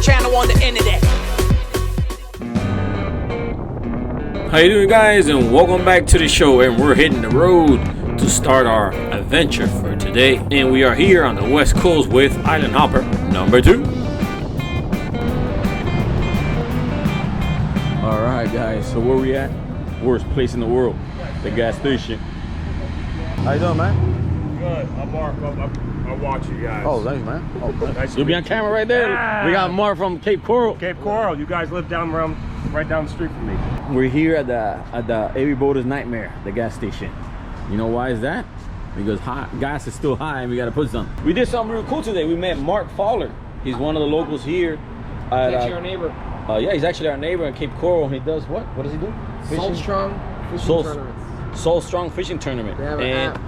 Channel on the internet. How you doing, guys, and welcome back to the show. And we're hitting the road to start our adventure for today, and we are here on the West Coast with Island Hopper number 2. All right, guys, so where we at? Worst place in the world, the gas station. How you doing, man? Good. I'm Mark. I watch you guys. Oh, thanks, man. Oh, nice. You'll be on camera right there. Yeah. We got Mark from Cape Coral. Cape Coral. You guys live right down the street from me. We're here at the Every Boater's Nightmare, the gas station. You know why is that? Because gas is still high and we gotta put some. We did something real cool today. We met Mark Fowler. He's one of the locals here. He's actually our neighbor. Yeah, he's actually our neighbor in Cape Coral. He does what? What does he do? Soul Strong Fishing Tournaments. Soul Strong Fishing Tournament. They have an app.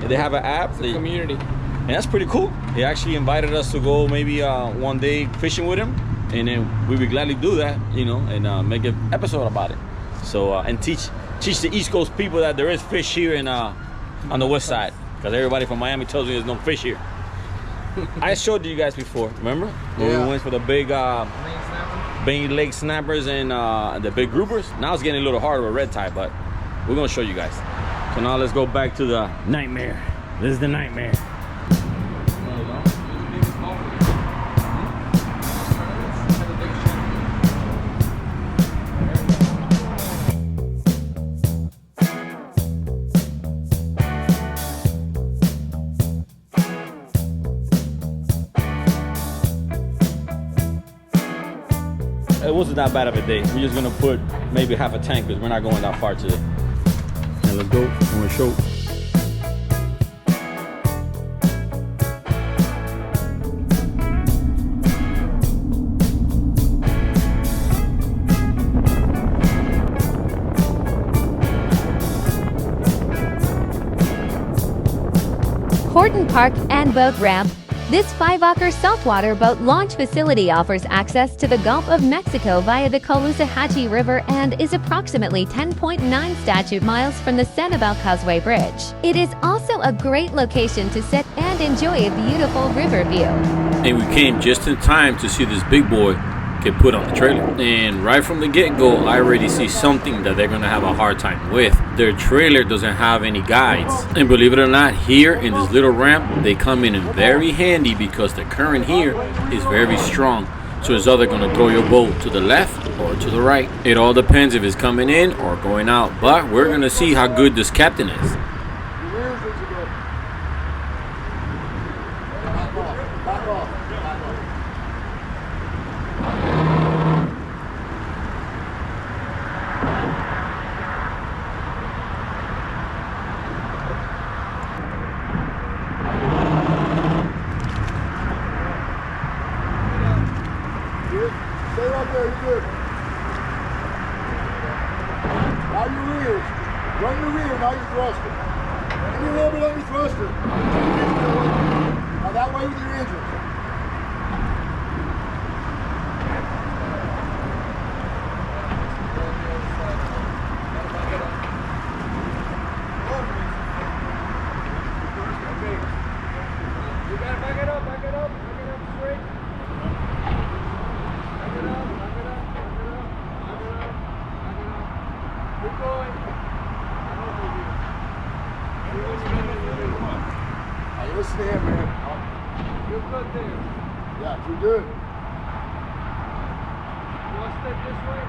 They have an app. It's a community. And that's pretty cool. He actually invited us to go maybe one day fishing with him. And then we would gladly do that, you know, and make an episode about it. So, and teach the East Coast people that there is fish here in, on the west side. Because everybody from Miami tells me there's no fish here. I showed you guys before, remember? When we went for the big lake snappers and the big groupers. Now it's getting a little harder with red tide, but we're gonna show you guys. So now let's go back to the nightmare. This is the nightmare. It wasn't that bad of a day. We're just gonna put maybe half a tank because we're not going that far today. And let's go. I'm gonna show. Horton Park and Boat Ramp. This 5-acre saltwater boat launch facility offers access to the Gulf of Mexico via the Caloosahatchee River and is approximately 10.9 statute miles from the Sanibel Causeway Bridge. It is also a great location to sit and enjoy a beautiful river view. And we came just in time to see this big boy get put on the trailer. And right from the get-go, I already see something that they're gonna have a hard time with. Their trailer doesn't have any guides. And believe it or not, here in this little ramp, they come in very handy because the current here is very strong. So it's either gonna throw your boat to the left or to the right. It all depends if it's coming in or going out. But we're gonna see how good this captain is. Stay right there, you're good. Now your rears. Run your rear, now your thruster. Give me a little bit on your thruster. Now that way with your engine. You gotta back it up straight. Keep going. Now you listen to him, man. You're good there. Yeah, you're good. You want to step this way?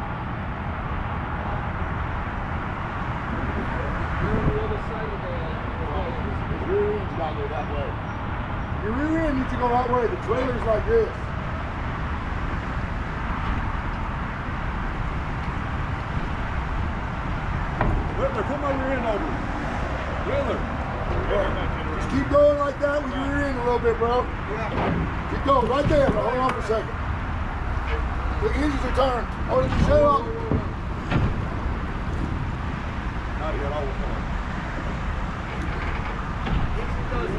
You're on the other side of the Your rear end's got to go that way. Your rear end needs to go that way. The trailer's like this. Whitler, put my rear end over. Whitler. Just keep going like that with your rear end a little bit, bro. Yeah. Keep going right there, bro. Hold on for a second. The engines are turned. Hold it, shut up. Now you got all the time.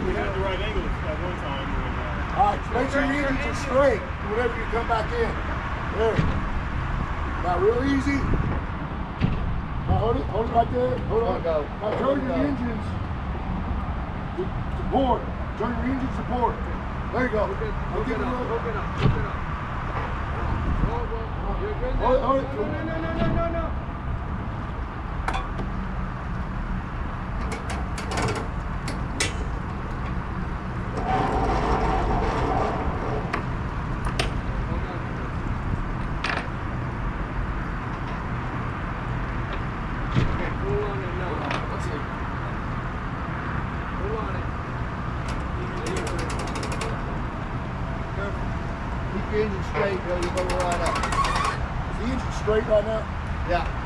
We had the right angle at one time. All right, make sure your engines are straight whenever you come back in. There. Now, real easy. Now, hold it right there. Hold on. Now, turn your engines to port. Turn your engines to port. There you go. Now, Hook it up. Hold it. No. Keep your engine straight, Bill. You're going to line up. Is the engine straight right now? Yeah.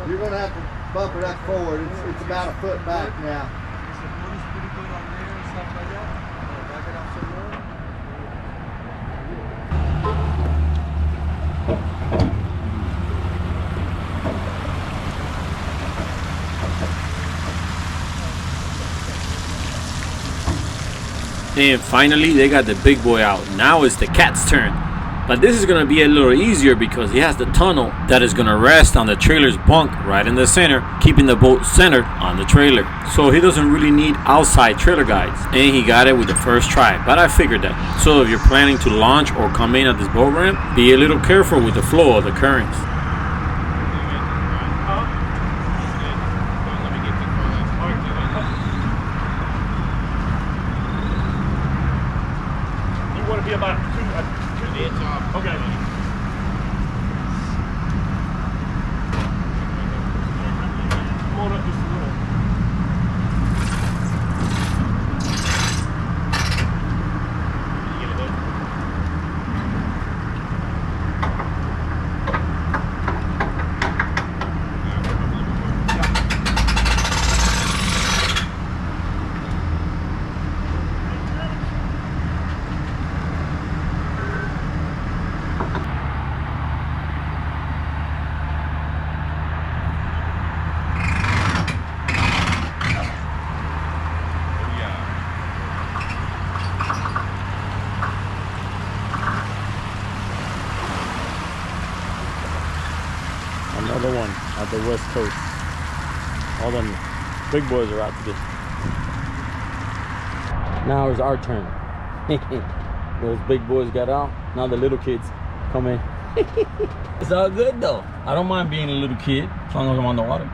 You're going to have to bumper that forward. It's about a foot back now. And finally, they got the big boy out. Now it's the cat's turn. But this is going to be a little easier because he has the tunnel that is going to rest on the trailer's bunk right in the center, keeping the boat centered on the trailer. So he doesn't really need outside trailer guides. And he got it with the first try, but I figured that. So if you're planning to launch or come in at this boat ramp, be a little careful with the flow of the currents. You want to be about 2 feet off. Okay. Come on up just a little. You get it up. Another one at the West Coast. All them big boys are out today. Now it's our turn. Those big boys got out. Now the little kids come in. It's all good though. I don't mind being a little kid as long as I'm on the water.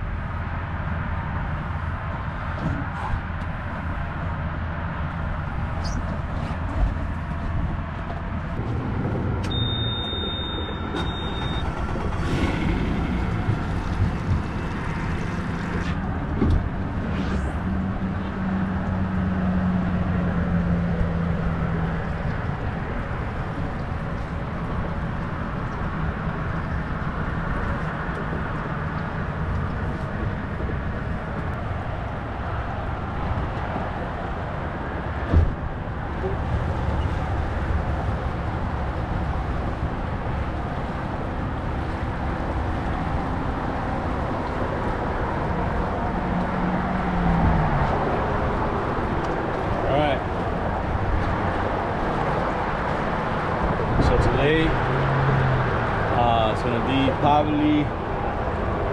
It's gonna be probably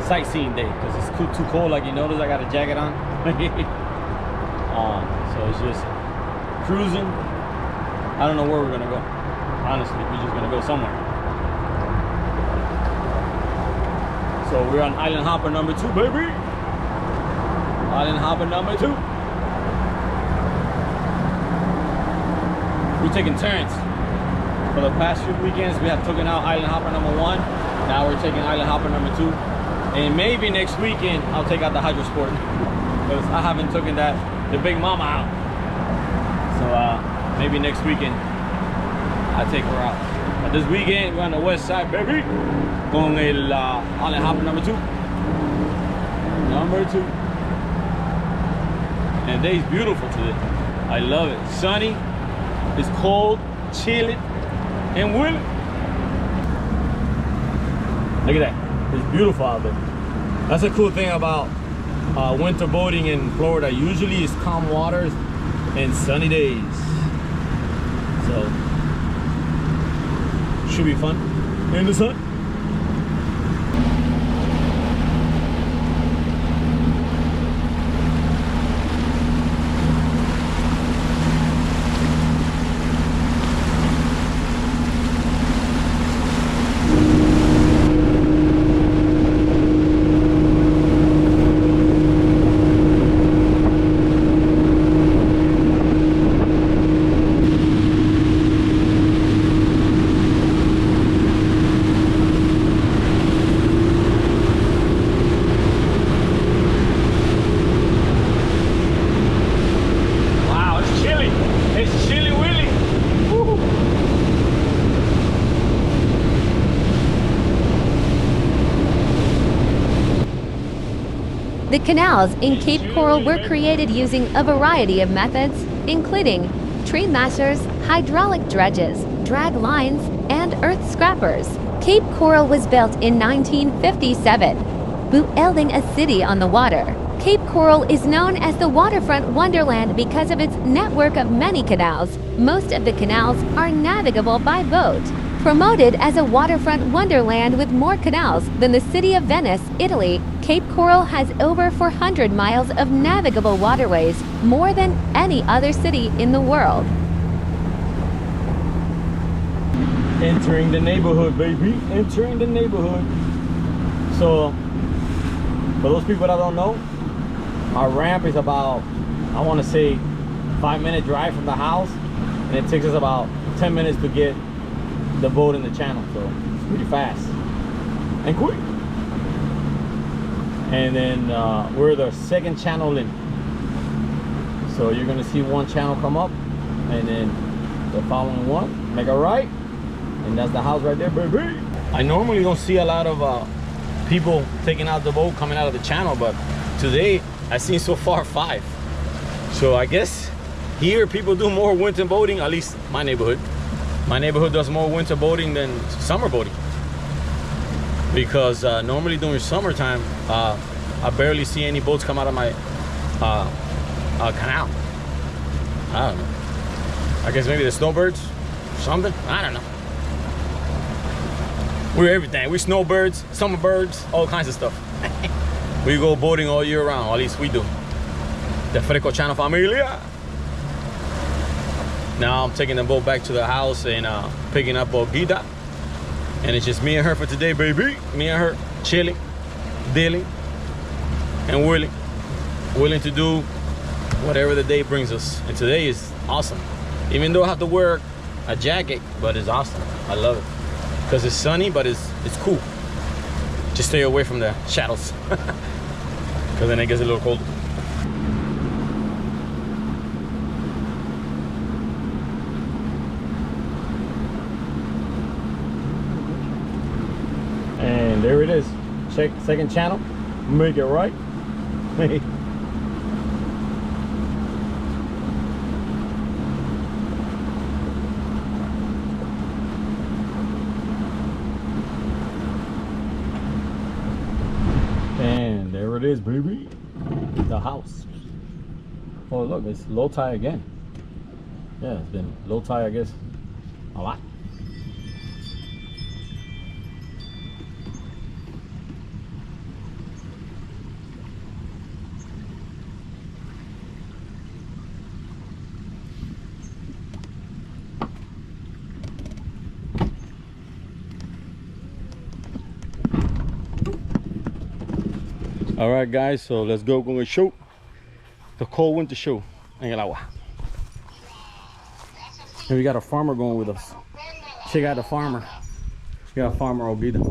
sightseeing day because it's too cold. Like you notice, I got a jacket on. So it's just cruising. I don't know where we're gonna go. Honestly, we're just gonna go somewhere. So we're on Island Hopper number 2, baby. Island Hopper number 2. We're taking turns. For the past few weekends, we have taken out Island Hopper number 1. Now we're taking Island Hopper number 2. And maybe next weekend, I'll take out the Hydro Sport. Because I haven't taken the Big Mama out. So maybe next weekend, I'll take her out. But this weekend, we're on the west side, baby. Con el Island Hopper number 2. Number 2. And the day is beautiful today. I love it. Sunny. It's cold, chilly, and willing. Look at that. It's beautiful out there. That's a cool thing about winter boating in Florida. Usually it's calm waters and sunny days. So, should be fun in the sun. The canals in Cape Coral were created using a variety of methods, including tree mashers, hydraulic dredges, drag lines, and earth scrappers. Cape Coral was built in 1957, building a city on the water. Cape Coral is known as the waterfront wonderland because of its network of many canals. Most of the canals are navigable by boat. Promoted as a waterfront wonderland with more canals than the city of Venice, Italy, Cape Coral has over 400 miles of navigable waterways, more than any other city in the world. Entering the neighborhood, baby. Entering the neighborhood. So, for those people that don't know, our ramp is about, I want to say, 5-minute drive from the house, and it takes us about 10 minutes to get the boat in the channel, so it's pretty fast and quick. And then we're the second channel in, so you're gonna see one channel come up, and then the following one, make a right, and that's the house right there, baby. I normally don't see a lot of people taking out the boat coming out of the channel, but today I've seen so far 5. So I guess here people do more winter boating, at least my neighborhood. My neighborhood does more winter boating than summer boating, because normally during summertime I barely see any boats come out of my canal. I don't know. I guess maybe the snowbirds, something. I don't know. We're everything. We're snowbirds, summer birds, all kinds of stuff. We go boating all year round. At least we do. The Fresco Channel familia. Now I'm taking the boat back to the house and picking up Olguita. And it's just me and her for today, baby. Me and her chilling, dealing, and willing to do whatever the day brings us. And today is awesome. Even though I have to wear a jacket, but it's awesome. I love it. Because it's sunny, but it's cool. Just stay away from the shadows. Because then it gets a little colder. And there it is. Check second channel. Make it right. And there it is, baby. The house. Oh look, it's low tide again. Yeah, it's been low tide, I guess, a lot. All right, guys, so let's go con el show. The cold winter show en el agua. And we got a farmer going with us. Check out the farmer. We got farmer Olguita.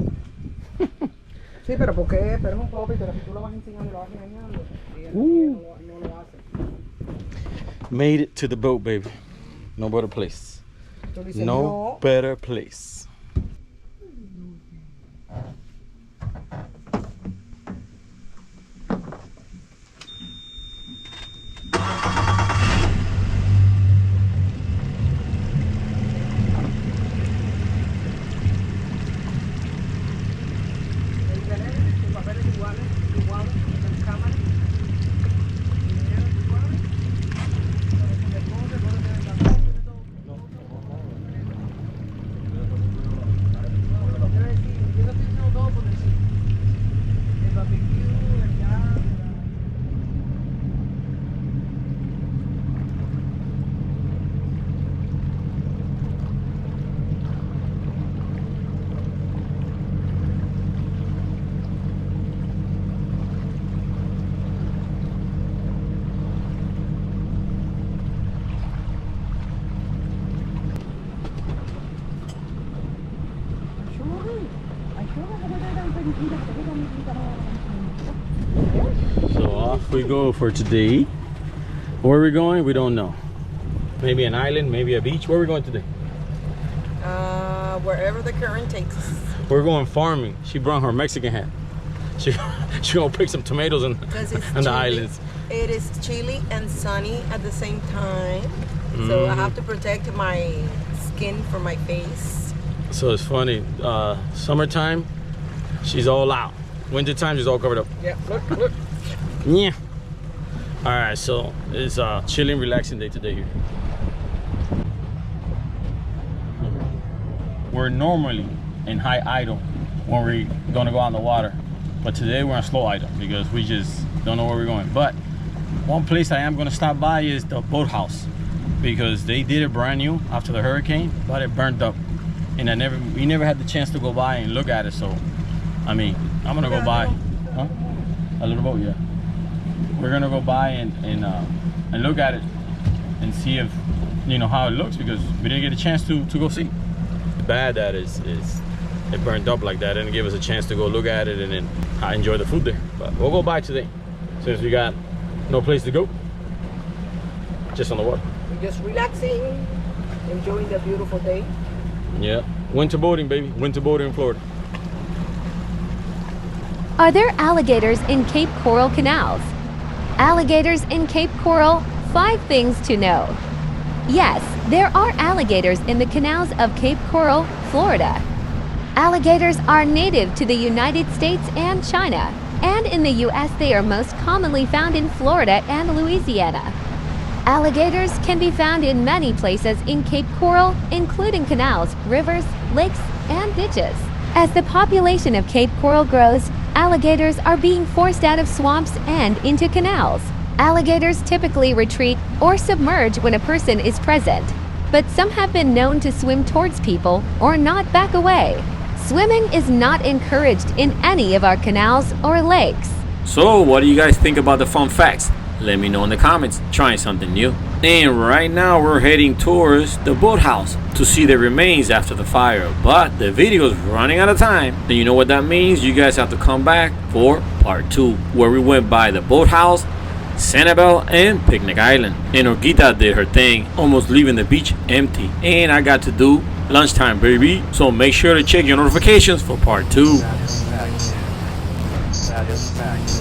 Sí, pero porque pero es un hobby, pero si tú lo vas enseñando y lo vas enseñando, no lo hace. Made it to the boat, baby. No better place. No better place. we go for today. Where are we going? We don't know. Maybe an island, maybe a beach. Where are we going today? Wherever the current takes us. We're going farming. She brought her Mexican hat. She gonna pick some tomatoes on the islands. It is chilly and sunny at the same time. So I have to protect my skin from my face. So it's funny. Summertime, she's all out. Wintertime, she's all covered up. Yeah, look. Yeah. All right, so it's a chilling, relaxing day today here. We're normally in high idle when we're gonna go out in the water, but today we're on slow idle because we just don't know where we're going. But one place I am gonna stop by is the boathouse because they did it brand new after the hurricane, but it burned up, and we never had the chance to go by and look at it. So, I mean, I'm gonna go by. Huh? A little boat, yeah. We're gonna go by and look at it and see if how it looks because we didn't get a chance to go see. Bad that is it burned up like that and give us a chance to go look at it and then enjoy the food there. But we'll go by today since we got no place to go, just on the water. We're just relaxing, enjoying the beautiful day. Yeah, winter boating, baby. Winter boating in Florida. Are there alligators in Cape Coral canals? Alligators in Cape Coral, 5 things to know. Yes, there are alligators in the canals of Cape Coral, Florida. Alligators are native to the United States and China, and in the US they are most commonly found in Florida and Louisiana. Alligators can be found in many places in Cape Coral, including canals, rivers, lakes, and ditches. As the population of Cape Coral grows, alligators are being forced out of swamps and into canals. Alligators typically retreat or submerge when a person is present, but some have been known to swim towards people or not back away. Swimming is not encouraged in any of our canals or lakes. So, what do you guys think about the fun facts? Let me know in the comments. Trying something new. And right now we're heading towards the boathouse to see the remains after the fire, but the video is running out of time. And you know what that means? You guys have to come back for part 2, where we went by the boathouse, Sanibel, and Picnic Island. And Orquita did her thing, almost leaving the beach empty. And I got to do lunchtime, baby. So make sure to check your notifications for part 2. That is fact.